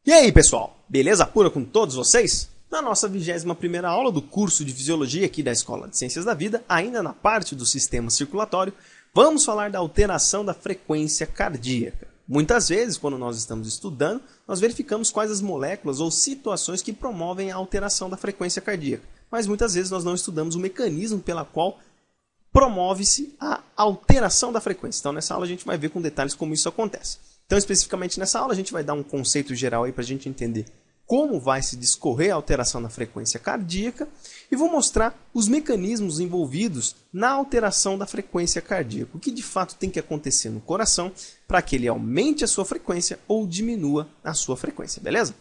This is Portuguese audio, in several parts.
E aí, pessoal? Beleza pura com todos vocês? Na nossa 21ª aula do curso de Fisiologia aqui da Escola de Ciências da Vida, ainda na parte do sistema circulatório, vamos falar da alteração da frequência cardíaca. Muitas vezes, quando nós estamos estudando, nós verificamos quais as moléculas ou situações que promovem a alteração da frequência cardíaca. Mas muitas vezes nós não estudamos o mecanismo pela qual promove-se a alteração da frequência. Então, nessa aula a gente vai ver com detalhes como isso acontece. Então, especificamente nessa aula, a gente vai dar um conceito geral aí para a gente entender como vai se discorrer a alteração da frequência cardíaca e vou mostrar os mecanismos envolvidos na alteração da frequência cardíaca, o que de fato tem que acontecer no coração para que ele aumente a sua frequência ou diminua a sua frequência, beleza?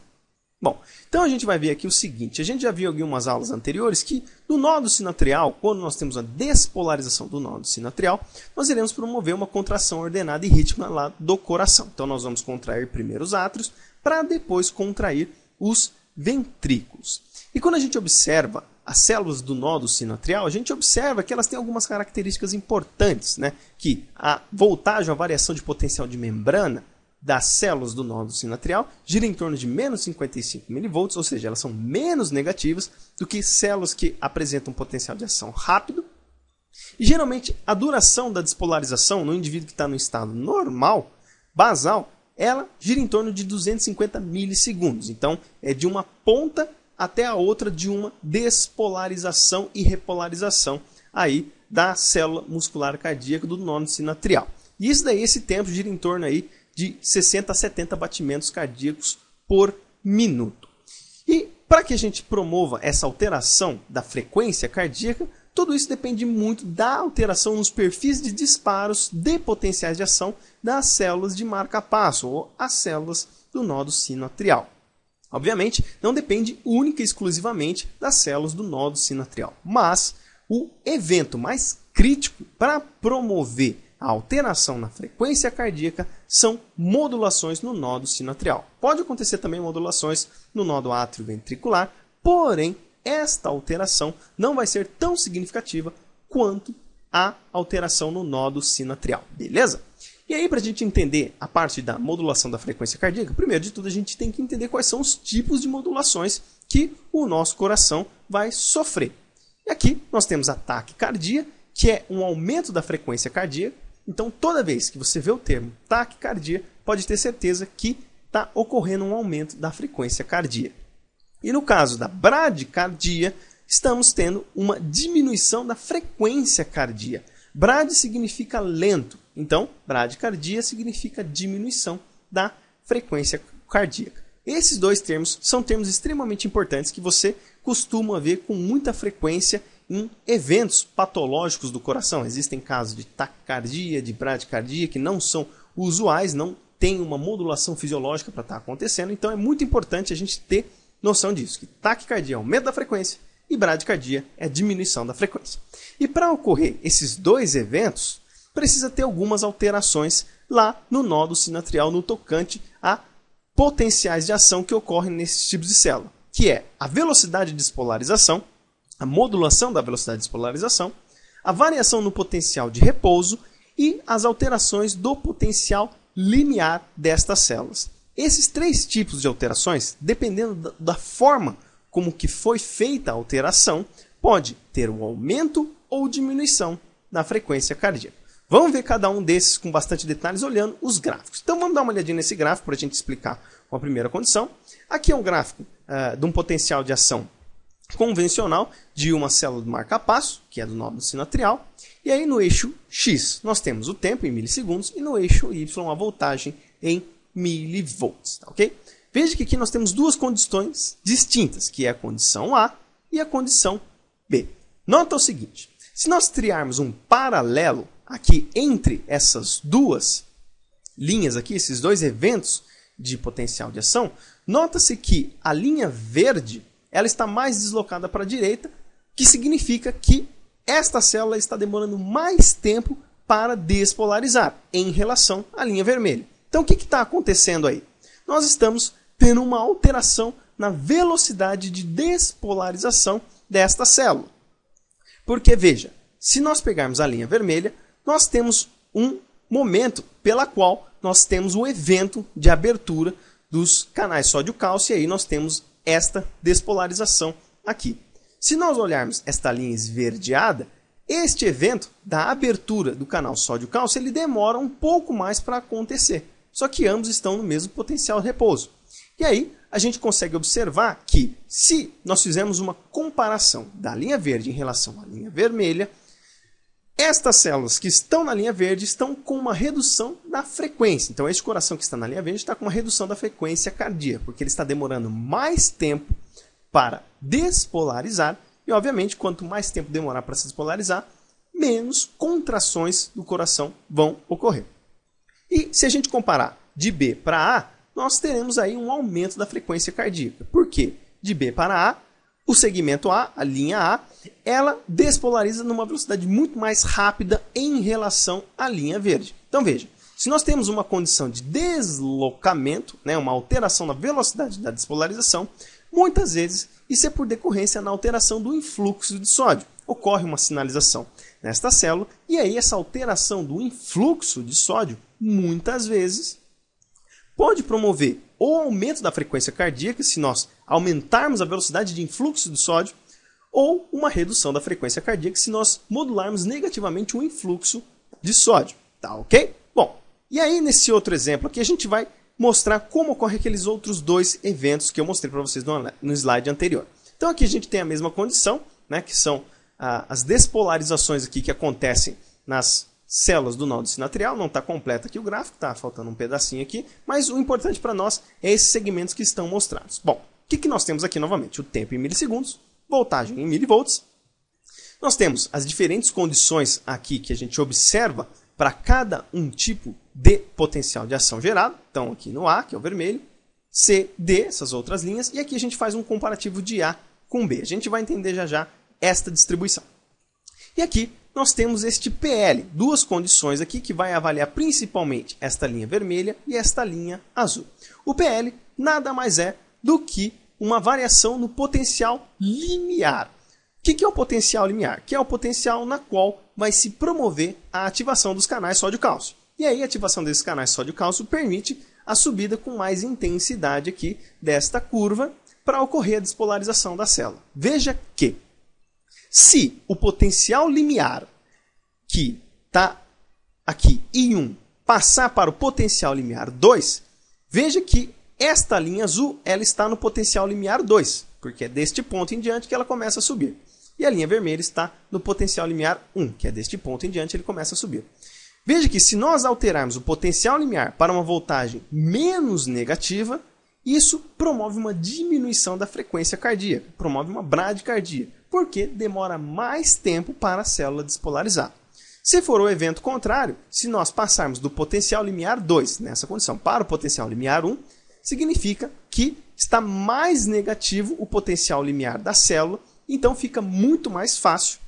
Bom, então a gente vai ver aqui o seguinte, a gente já viu em algumas aulas anteriores que no nódo sinatrial, quando nós temos a despolarização do nódo sinatrial, nós iremos promover uma contração ordenada e rítmica lá do coração. Então nós vamos contrair primeiro os átrios para depois contrair os ventrículos. E quando a gente observa as células do nódo sinatrial, a gente observa que elas têm algumas características importantes, né? Que a voltagem, a variação de potencial de membrana das células do nódo sinatrial gira em torno de menos 55 mV, ou seja, elas são menos negativas do que células que apresentam potencial de ação rápido. E geralmente a duração da despolarização no indivíduo que está no estado normal, basal, ela gira em torno de 250 milissegundos. Então, é de uma ponta até a outra de uma despolarização e repolarização aí da célula muscular cardíaca do nódo sinatrial. E isso daí, esse tempo gira em torno aí de 60 a 70 batimentos cardíacos por minuto. E para que a gente promova essa alteração da frequência cardíaca, tudo isso depende muito da alteração nos perfis de disparos de potenciais de ação das células de marca-passo, ou as células do nódo sinatrial. Obviamente, não depende única e exclusivamente das células do nódo sinatrial, mas o evento mais crítico para promover a alteração na frequência cardíaca são modulações no nódo sinatrial. Pode acontecer também modulações no nódo atrioventricular, porém, esta alteração não vai ser tão significativa quanto a alteração no nódo sinatrial, beleza? E aí, para a gente entender a parte da modulação da frequência cardíaca, primeiro de tudo a gente tem que entender quais são os tipos de modulações que o nosso coração vai sofrer. E aqui nós temos a taquicardia, que é um aumento da frequência cardíaca. Então, toda vez que você vê o termo taquicardia, pode ter certeza que está ocorrendo um aumento da frequência cardíaca. E no caso da bradicardia, estamos tendo uma diminuição da frequência cardíaca. Brad significa lento, então bradicardia significa diminuição da frequência cardíaca. Esses dois termos são termos extremamente importantes que você costuma ver com muita frequência em eventos patológicos do coração. Existem casos de taquicardia, de bradicardia, que não são usuais, não tem uma modulação fisiológica para estar acontecendo. Então é muito importante a gente ter noção disso, que taquicardia é aumento da frequência e bradicardia é diminuição da frequência. E para ocorrer esses dois eventos, precisa ter algumas alterações lá no nódo sinatrial no tocante a potenciais de ação que ocorrem nesses tipos de célula, que é a velocidade de despolarização, a modulação da velocidade de despolarização, a variação no potencial de repouso e as alterações do potencial limiar destas células. Esses três tipos de alterações, dependendo da forma como que foi feita a alteração, pode ter um aumento ou diminuição da frequência cardíaca. Vamos ver cada um desses com bastante detalhes olhando os gráficos. Então vamos dar uma olhadinha nesse gráfico para a gente explicar a primeira condição. Aqui é um gráfico de um potencial de ação convencional de uma célula do marca-passo, que é do nódo sinatrial. E aí no eixo X nós temos o tempo em milissegundos e no eixo Y a voltagem em milivolts, tá, ok? Veja que aqui nós temos duas condições distintas, que é a condição A e a condição B. Nota o seguinte, se nós criarmos um paralelo aqui entre essas duas linhas aqui, esses dois eventos de potencial de ação, nota-se que a linha verde ela está mais deslocada para a direita, que significa que esta célula está demorando mais tempo para despolarizar em relação à linha vermelha. Então, o que está acontecendo aí? Nós estamos tendo uma alteração na velocidade de despolarização desta célula. Porque, veja, se nós pegarmos a linha vermelha, nós temos um momento pela qual nós temos o evento de abertura dos canais sódio-cálcio, e aí nós temos esta despolarização aqui. Se nós olharmos esta linha esverdeada, este evento da abertura do canal sódio-cálcio ele demora um pouco mais para acontecer, só que ambos estão no mesmo potencial de repouso. E aí a gente consegue observar que, se nós fizermos uma comparação da linha verde em relação à linha vermelha, estas células que estão na linha verde estão com uma redução da frequência. Então, este coração que está na linha verde está com uma redução da frequência cardíaca, porque ele está demorando mais tempo para despolarizar. E, obviamente, quanto mais tempo demorar para se despolarizar, menos contrações do coração vão ocorrer. E se a gente comparar de B para A, nós teremos aí um aumento da frequência cardíaca. Por quê? De B para A, o segmento A, a linha A, ela despolariza numa velocidade muito mais rápida em relação à linha verde. Então veja, se nós temos uma condição de deslocamento, né, uma alteração na velocidade da despolarização, muitas vezes isso é por decorrência na alteração do influxo de sódio. Ocorre uma sinalização nesta célula e aí essa alteração do influxo de sódio, muitas vezes, pode promover ou aumento da frequência cardíaca, se nós aumentarmos a velocidade de influxo de sódio, ou uma redução da frequência cardíaca, se nós modularmos negativamente o influxo de sódio. Tá ok? Bom, e aí nesse outro exemplo aqui a gente vai mostrar como ocorrem aqueles outros dois eventos que eu mostrei para vocês no slide anterior. Então aqui a gente tem a mesma condição, né, que são as despolarizações aqui que acontecem nas células do nódulo sinatrial. Não está completo aqui o gráfico, está faltando um pedacinho aqui, mas o importante para nós é esses segmentos que estão mostrados. Bom, o que nós temos aqui novamente? O tempo em milissegundos, voltagem em milivolts. Nós temos as diferentes condições aqui que a gente observa para cada um tipo de potencial de ação gerado. Então aqui no A, que é o vermelho, C, D, essas outras linhas, e aqui a gente faz um comparativo de A com B. A gente vai entender já já esta distribuição. E aqui nós temos este PL, duas condições aqui que vai avaliar principalmente esta linha vermelha e esta linha azul. O PL nada mais é do que uma variação no potencial limiar. O que é o potencial limiar? Que é o potencial na qual vai se promover a ativação dos canais sódio-cálcio. E aí a ativação desses canais sódio-cálcio permite a subida com mais intensidade aqui desta curva para ocorrer a despolarização da célula. Veja que, se o potencial limiar que está aqui I1 passar para o potencial limiar 2, veja que esta linha azul ela está no potencial limiar 2, porque é deste ponto em diante que ela começa a subir. E a linha vermelha está no potencial limiar 1, que é deste ponto em diante ele começa a subir. Veja que se nós alterarmos o potencial limiar para uma voltagem menos negativa, isso promove uma diminuição da frequência cardíaca, promove uma bradicardia, porque demora mais tempo para a célula despolarizar. Se for o evento contrário, se nós passarmos do potencial limiar 2, nessa condição, para o potencial limiar 1, significa que está mais negativo o potencial limiar da célula, então fica muito mais fácil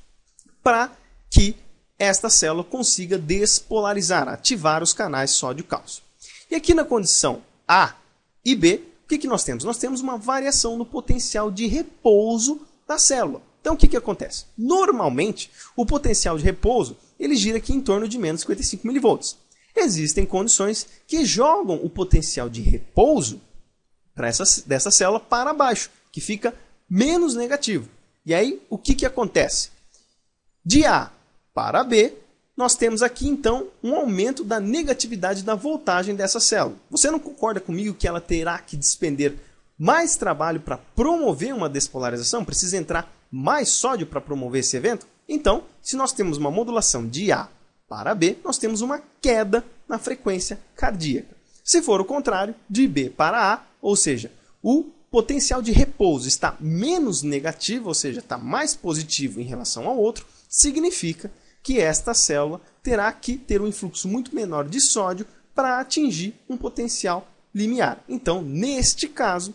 para que esta célula consiga despolarizar, ativar os canais sódio-cálcio. E aqui na condição A e B, o que nós temos? Nós temos uma variação no potencial de repouso da célula. Então, o que acontece? Normalmente, o potencial de repouso ele gira aqui em torno de menos 55 mV. Existem condições que jogam o potencial de repouso dessa célula para baixo, que fica menos negativo. E aí, o que acontece? De A para B, nós temos aqui, então, um aumento da negatividade da voltagem dessa célula. Você não concorda comigo que ela terá que despender mais trabalho para promover uma despolarização? Precisa entrar mais sódio para promover esse evento? Então, se nós temos uma modulação de A para B, nós temos uma queda na frequência cardíaca. Se for o contrário, de B para A, ou seja, o potencial de repouso está menos negativo, ou seja, está mais positivo em relação ao outro, significa que esta célula terá que ter um influxo muito menor de sódio para atingir um potencial limiar. Então, neste caso,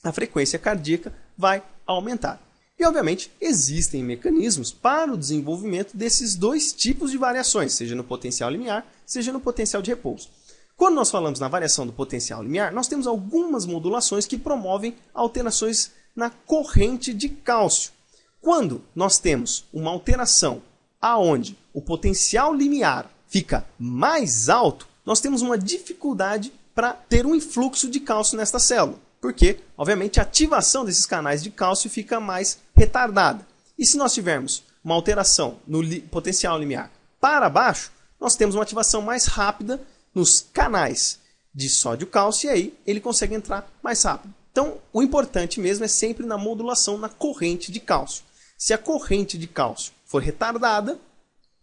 a frequência cardíaca vai aumentar. E, obviamente, existem mecanismos para o desenvolvimento desses dois tipos de variações, seja no potencial limiar, seja no potencial de repouso. Quando nós falamos na variação do potencial limiar, nós temos algumas modulações que promovem alterações na corrente de cálcio. Quando nós temos uma alteração aonde o potencial limiar fica mais alto, nós temos uma dificuldade para ter um influxo de cálcio nesta célula, porque, obviamente, a ativação desses canais de cálcio fica mais retardada. E se nós tivermos uma alteração no potencial limiar para baixo, nós temos uma ativação mais rápida nos canais de sódio-cálcio e aí ele consegue entrar mais rápido. Então, o importante mesmo é sempre na modulação na corrente de cálcio. Se a corrente de cálcio for retardada,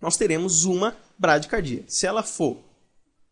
nós teremos uma bradicardia. Se ela for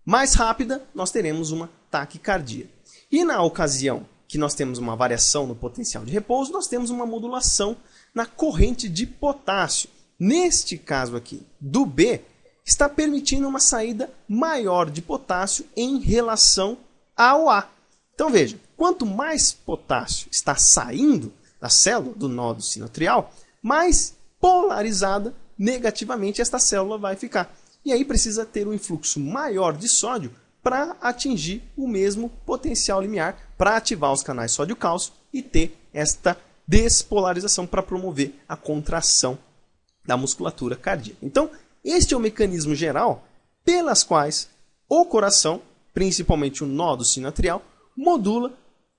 mais rápida, nós teremos uma taquicardia. E na ocasião que nós temos uma variação no potencial de repouso, nós temos uma modulação na corrente de potássio. Neste caso aqui, do B, está permitindo uma saída maior de potássio em relação ao A. Então veja, quanto mais potássio está saindo da célula, do nódo sinoatrial, mais polarizada negativamente esta célula vai ficar. E aí precisa ter um influxo maior de sódio para atingir o mesmo potencial limiar, para ativar os canais sódio-cálcio e ter esta despolarização para promover a contração da musculatura cardíaca. Então, este é o mecanismo geral pelas quais o coração, principalmente o nódo sinoatrial, modula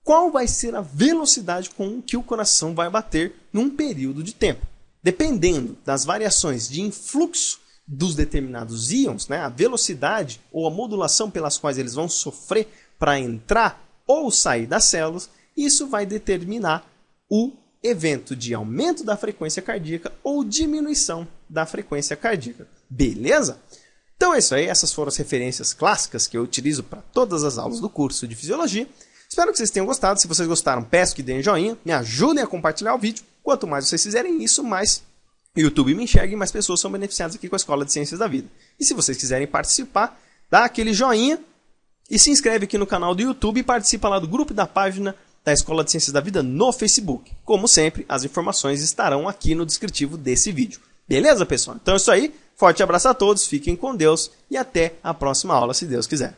qual vai ser a velocidade com que o coração vai bater num período de tempo. Dependendo das variações de influxo dos determinados íons, né, a velocidade ou a modulação pelas quais eles vão sofrer para entrar ou sair das células, isso vai determinar o evento de aumento da frequência cardíaca ou diminuição da frequência cardíaca. Beleza? Então é isso aí, essas foram as referências clássicas que eu utilizo para todas as aulas do curso de Fisiologia. Espero que vocês tenham gostado. Se vocês gostaram, peço que deem joinha, me ajudem a compartilhar o vídeo. Quanto mais vocês fizerem isso, mais o YouTube me enxerga e mais pessoas são beneficiadas aqui com a Escola de Ciências da Vida. E se vocês quiserem participar, dá aquele joinha e se inscreve aqui no canal do YouTube e participa lá do grupo da página da Escola de Ciências da Vida no Facebook. Como sempre, as informações estarão aqui no descritivo desse vídeo. Beleza, pessoal? Então é isso aí. Forte abraço a todos, fiquem com Deus e até a próxima aula, se Deus quiser.